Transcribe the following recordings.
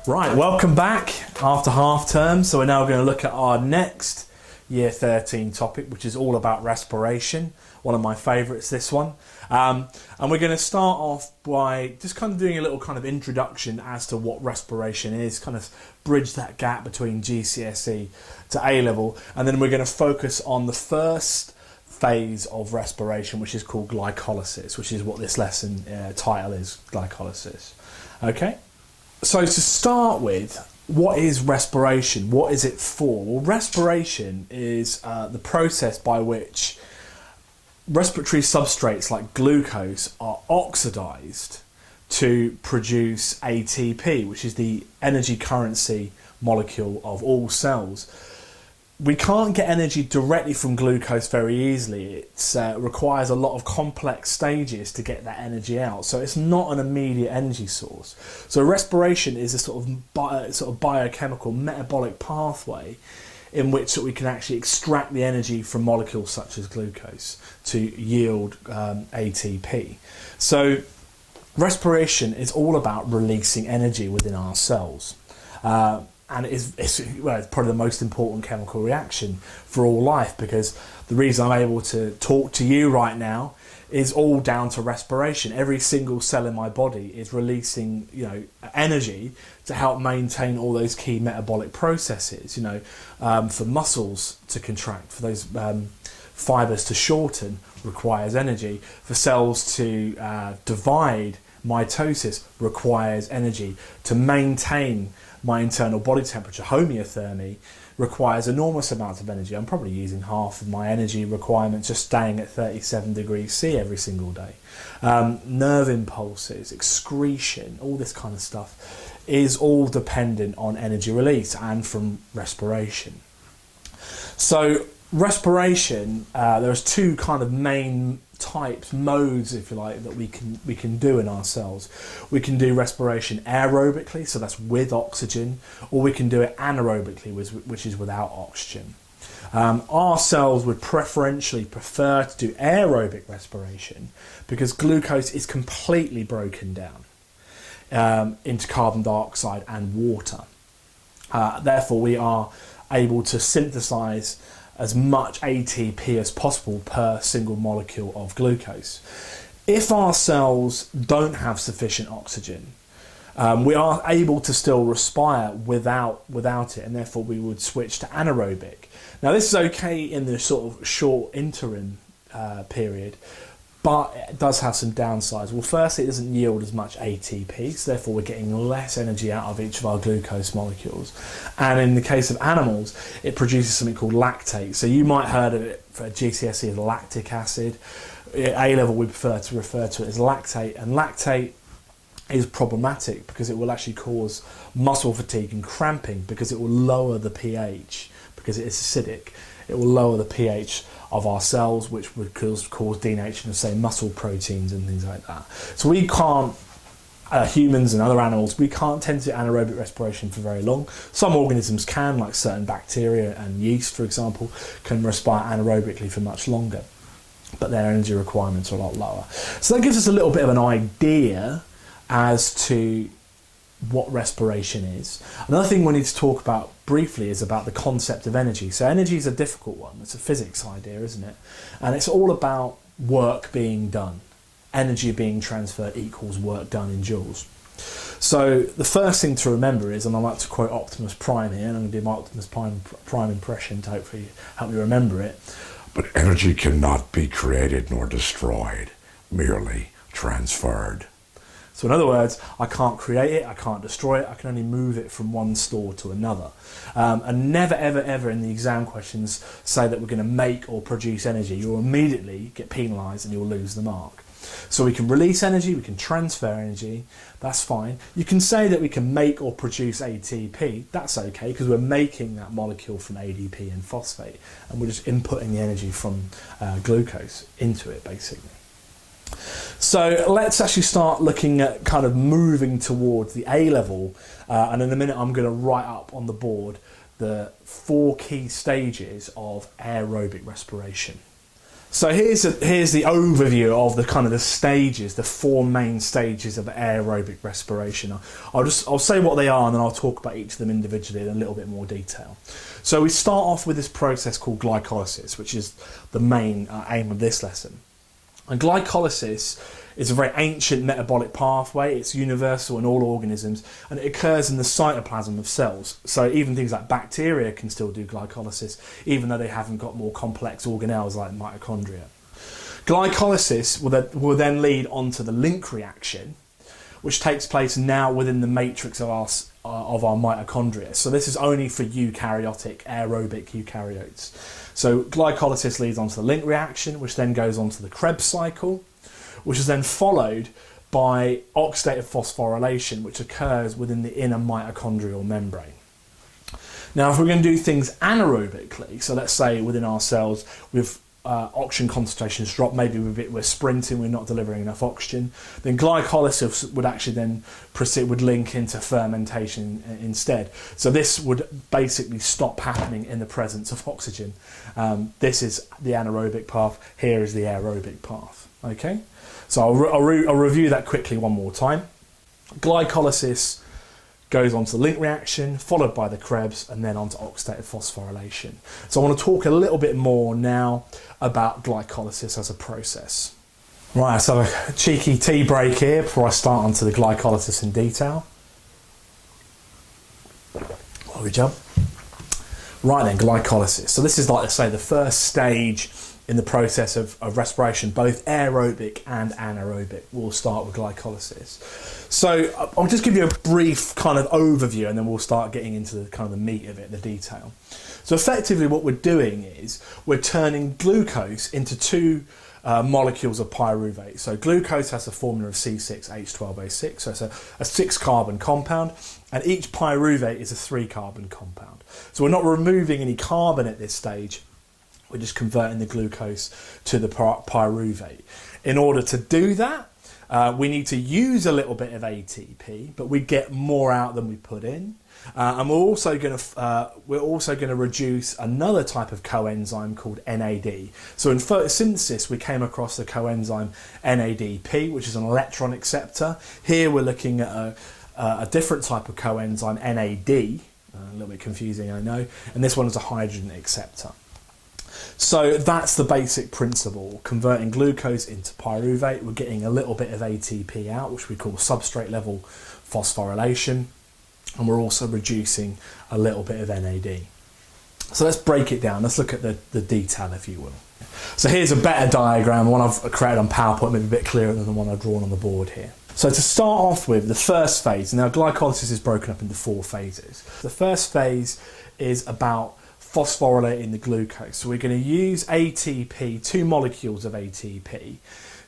Right, welcome back after half term. So we're now going to look at our next year 13 topic, which is all about respiration. One of my favourites, this one. And we're going to start off by just kind of doing a little kind of introduction as to what respiration is, kind of bridge that gap between GCSE to A-level. And then we're going to focus on the first phase of respiration, which is called glycolysis, which is what this lesson title is, glycolysis. Okay? So to start with, what is respiration? What is it for? Well, respiration is the process by which respiratory substrates like glucose are oxidized to produce ATP, which is the energy currency molecule of all cells. We can't get energy directly from glucose very easily. It requires a lot of complex stages to get that energy out. So it's not an immediate energy source. So respiration is a sort of biochemical metabolic pathway in which we can actually extract the energy from molecules such as glucose to yield ATP. So respiration is all about releasing energy within our cells. And it's probably the most important chemical reaction for all life, because the reason I'm able to talk to you right now is all down to respiration. Every single cell in my body is releasing, energy to help maintain all those key metabolic processes. For muscles to contract, for those fibers to shorten, requires energy. For cells to divide, mitosis requires energy. To maintain my internal body temperature, homeothermy, requires enormous amounts of energy. I'm probably using half of my energy requirement just staying at 37 degrees C every single day. Nerve impulses, excretion, all this kind of stuff is all dependent on energy release and from respiration. So respiration, there's two kind of main types, modes, if you like, that we can do in our cells. We can do respiration aerobically, so that's with oxygen, or we can do it anaerobically, which is without oxygen. Our cells would preferentially prefer to do aerobic respiration because glucose is completely broken down into carbon dioxide and water. Therefore, we are able to synthesize as much ATP as possible per single molecule of glucose. If our cells don't have sufficient oxygen, we are able to still respire without it, and therefore we would switch to anaerobic. Now this is okay in the sort of short interim period, but it does have some downsides. Well, first, it doesn't yield as much ATP, so therefore we're getting less energy out of each of our glucose molecules. And in the case of animals, it produces something called lactate. So you might have heard of it for GCSE as lactic acid. At A-level, we prefer to refer to it as lactate. And lactate is problematic because it will actually cause muscle fatigue and cramping because it will lower the pH, because it is acidic. It will lower the pH of our cells, which would cause denaturing of, say, muscle proteins and things like that. So we can't, humans and other animals, we can't tend to do anaerobic respiration for very long. Some organisms can, like certain bacteria and yeast, for example, can respire anaerobically for much longer, but their energy requirements are a lot lower. So that gives us a little bit of an idea as to what respiration is. Another thing we need to talk about briefly is about the concept of energy. So energy is a difficult one. It's a physics idea, isn't it? And it's all about work being done. Energy being transferred equals work done in joules. So the first thing to remember is, and I like to quote Optimus Prime here, and I'm going to do my Optimus Prime impression to hopefully help you remember it. But energy cannot be created nor destroyed, merely transferred. So in other words, I can't create it, I can't destroy it, I can only move it from one store to another. And never, ever, ever in the exam questions say that we're going to make or produce energy. You'll immediately get penalised and you'll lose the mark. So we can release energy, we can transfer energy, that's fine. You can say that we can make or produce ATP, that's okay, because we're making that molecule from ADP and phosphate, and we're just inputting the energy from glucose into it, basically. So let's actually start looking at kind of moving towards the A level, and in a minute I'm going to write up on the board the 4 key stages of aerobic respiration. So here's the overview of the kind of the stages, the 4 main stages of aerobic respiration. I'll say what they are, and then I'll talk about each of them individually in a little bit more detail. So we start off with this process called glycolysis, which is the main aim of this lesson. And glycolysis is a very ancient metabolic pathway. It's universal in all organisms, and it occurs in the cytoplasm of cells. So even things like bacteria can still do glycolysis, even though they haven't got more complex organelles like mitochondria. Glycolysis will then lead on to the link reaction, which takes place now within the matrix of our mitochondria. So this is only for eukaryotic, aerobic eukaryotes. So glycolysis leads on to the link reaction, which then goes on to the Krebs cycle, which is then followed by oxidative phosphorylation, which occurs within the inner mitochondrial membrane. Now, if we're going to do things anaerobically, so let's say within our cells with oxygen concentrations drop, maybe we're sprinting, we're not delivering enough oxygen, then glycolysis would actually then would link into fermentation instead. So this would basically stop happening in the presence of oxygen. This is the anaerobic path, here is the aerobic path. Okay, so I'll review that quickly one more time. Glycolysis goes on to the link reaction, followed by the Krebs, and then on to oxidative phosphorylation. So I want to talk a little bit more now about glycolysis as a process. Right, so a cheeky tea break here before I start onto the glycolysis in detail. Good job. Right then, glycolysis. So this is, like I say, the first stage in the process of respiration, both aerobic and anaerobic. We'll start with glycolysis. So I'll just give you a brief kind of overview, and then we'll start getting into the kind of the meat of it, the detail. So effectively what we're doing is we're turning glucose into 2 molecules of pyruvate. So glucose has the formula of C6H12O6, so it's a 6-carbon compound, and each pyruvate is a 3-carbon compound. So we're not removing any carbon at this stage, we're just converting the glucose to the pyruvate. In order to do that, we need to use a little bit of ATP, but we get more out than we put in. And we're also going to reduce another type of coenzyme called NAD. So in photosynthesis, we came across the coenzyme NADP, which is an electron acceptor. Here we're looking at a different type of coenzyme, NAD. A little bit confusing, I know. And this one is a hydrogen acceptor. So that's the basic principle, converting glucose into pyruvate. We're getting a little bit of ATP out, which we call substrate level phosphorylation, and we're also reducing a little bit of NAD. So let's break it down. Let's look at the detail, if you will. So here's a better diagram, the one I've created on PowerPoint, maybe a bit clearer than the one I've drawn on the board here. So to start off with, the first phase, now glycolysis is broken up into 4 phases. The first phase is about phosphorylating the glucose. So we're going to use ATP, 2 molecules of ATP,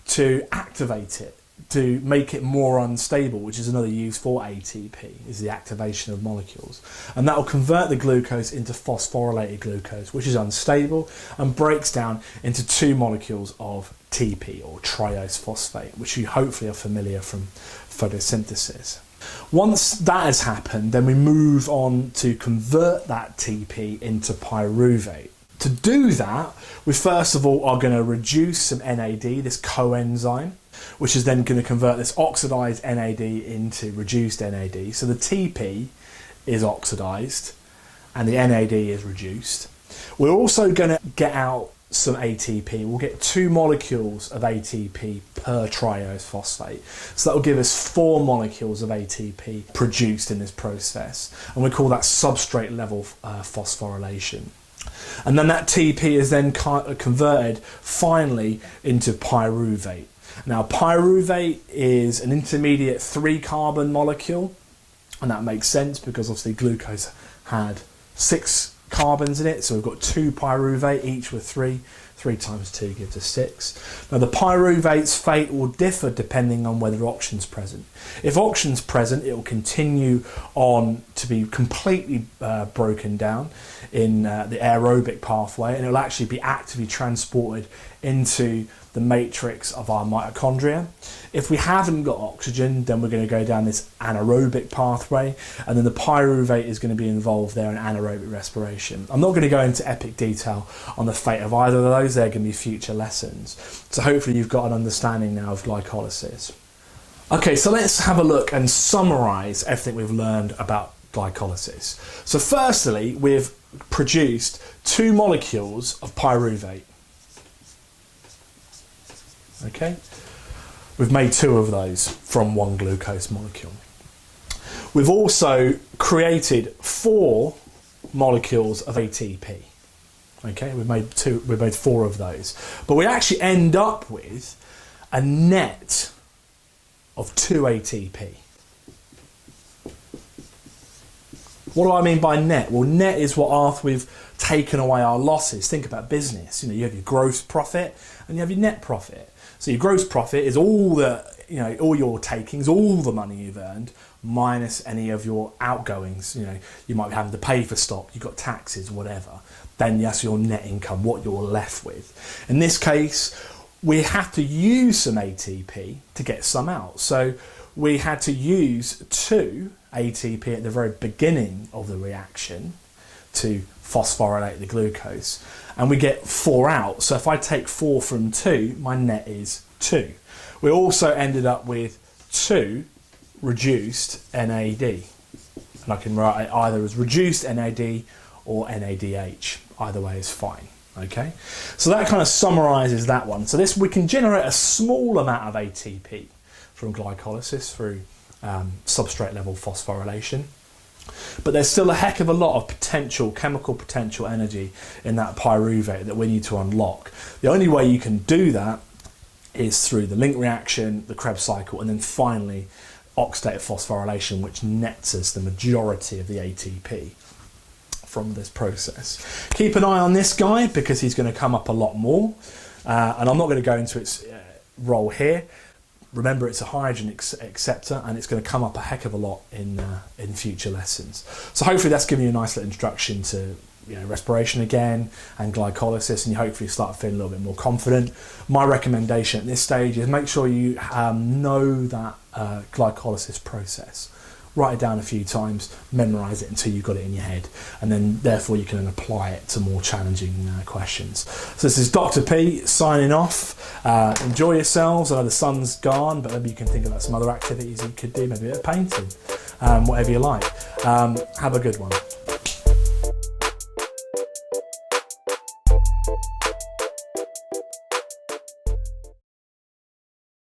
to activate it, to make it more unstable, which is another use for ATP, is the activation of molecules. And that will convert the glucose into phosphorylated glucose, which is unstable and breaks down into 2 molecules of TP, or triose phosphate, which you hopefully are familiar from photosynthesis. Once that has happened, then we move on to convert that TP into pyruvate. To do that, we first of all are going to reduce some NAD, this coenzyme, which is then going to convert this oxidized NAD into reduced NAD. So the TP is oxidized and the NAD is reduced. We're also going to get out some ATP. We'll get 2 molecules of ATP per triose phosphate. So that will give us 4 molecules of ATP produced in this process. And we call that substrate level phosphorylation. And then that TP is then converted finally into pyruvate. Now pyruvate is an intermediate 3-carbon molecule, and that makes sense because obviously glucose had 6 carbons in it, so we've got 2 pyruvate, each with 3, 3 times 2 gives us 6. Now the pyruvate's fate will differ depending on whether oxygen's present. If oxygen's present, it will continue on to be completely broken down in the aerobic pathway, and it will actually be actively transported into the matrix of our mitochondria. If we haven't got oxygen, then we're going to go down this anaerobic pathway, and then the pyruvate is going to be involved there in anaerobic respiration. I'm not going to go into epic detail on the fate of either of those. They're going to be future lessons. So hopefully you've got an understanding now of glycolysis. Okay, so let's have a look and summarize everything we've learned about glycolysis. So firstly, we've produced 2 molecules of pyruvate. Okay, we've made 2 of those from 1 glucose molecule. We've also created 4 molecules of ATP. Okay, we've made 4 of those, but we actually end up with a net of 2 ATP. What do I mean by net? Well, net is what after we've taken away our losses. Think about business. You have your gross profit and you have your net profit. So your gross profit is all all your takings, all the money you've earned, minus any of your outgoings. You might be having to pay for stock, you've got taxes, whatever. Then that's your net income, what you're left with. In this case, we have to use some ATP to get some out. So we had to use 2 ATP at the very beginning of the reaction to phosphorylate the glucose, and we get 4 out. So if I take 4 from 2, my net is 2. We also ended up with 2 reduced NAD, and I can write it either as reduced NAD or NADH. Either way is fine. Okay, so that kind of summarizes that one. So we can generate a small amount of ATP from glycolysis through substrate level phosphorylation, but there's still a heck of a lot of chemical potential energy in that pyruvate that we need to unlock. The only way you can do that is through the link reaction, the Krebs cycle, and then finally oxidative phosphorylation, which nets us the majority of the ATP from this process. Keep an eye on this guy because he's going to come up a lot more, and I'm not going to go into its role here. Remember, it's a hydrogen acceptor, and it's going to come up a heck of a lot in future lessons. So hopefully that's given you a nice little introduction to respiration again and glycolysis, and you hopefully start feeling a little bit more confident. My recommendation at this stage is make sure you know that glycolysis process. Write it down a few times, memorize it until you've got it in your head, and then therefore you can then apply it to more challenging questions. So this is Dr. P signing off. Enjoy yourselves. I know the sun's gone, but maybe you can think about some other activities you could do, maybe a bit of painting, whatever you like. Have a good one.